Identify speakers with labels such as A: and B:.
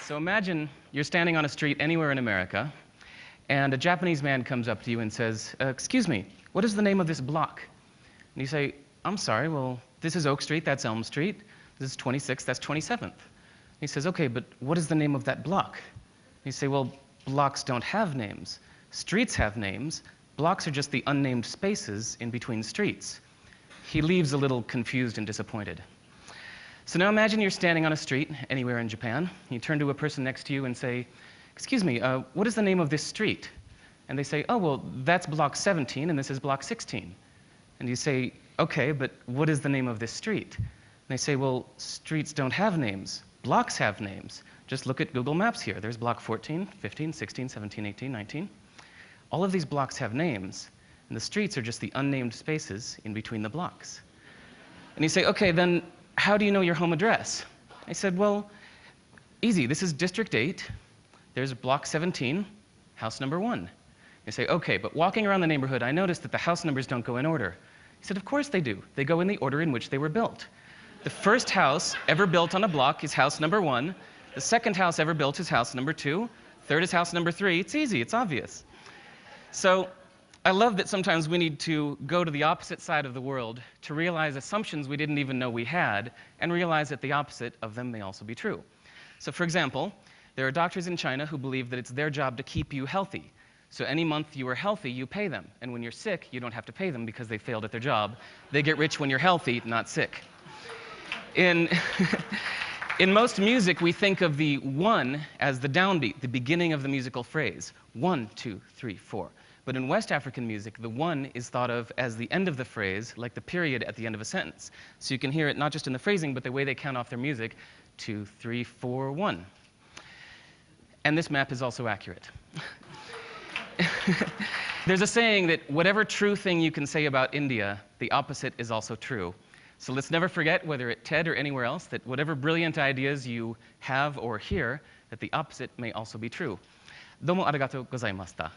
A: So imagine you're standing on a street anywhere in America, and a Japanese man comes up to you and says, excuse me, what is the name of this block? And you say, I'm sorry, well, this is Oak Street, that's Elm Street. This is 26th, that's 27th. He says, okay, but what is the name of that block? You say, well, blocks don't have names. Streets have names. Blocks are just the unnamed spaces in between streets. He leaves a little confused and disappointed. So now imagine you're standing on a street anywhere in Japan. You turn to a person next to you and say, excuse me, what is the name of this street? And they say, oh, well, that's block 17 and this is block 16. And you say, okay, but what is the name of this street? And they say, well, streets don't have names. Blocks have names. Just look at Google Maps here. There's block 14, 15, 16, 17, 18, 19. All of these blocks have names, and the streets are just the unnamed spaces in between the blocks. And you say, okay, then how do you know your home address? I said, well, easy. This is District 8. There's block 17, house number 1. You say, okay, but walking around the neighborhood, I noticed that the house numbers don't go in order. He said, of course they do. They go in the order in which they were built. The first house ever built on a block is house number 1. The second house ever built is house number 2. Third is house number 3. It's easy, it's obvious. So I love that sometimes we need to go to the opposite side of the world to realize assumptions we didn't even know we had, and realize that the opposite of them may also be true. So for example, there are doctors in China who believe that it's their job to keep you healthy. So any month you are healthy, you pay them. And when you're sick, you don't have to pay them because they failed at their job. They get rich when you're healthy, not sick. In most music, we think of the 1 as the downbeat, the beginning of the musical phrase. 1, 2, 3, 4. But in West African music, the 1 is thought of as the end of the phrase, like the period at the end of a sentence. So you can hear it not just in the phrasing, but the way they count off their music. 2, 3, 4, 1. And this map is also accurate. There's a saying that whatever true thing you can say about India, the opposite is also true. So let's never forget, whether at TED or anywhere else, that whatever brilliant ideas you have or hear, that the opposite may also be true. どうもありがとうございました。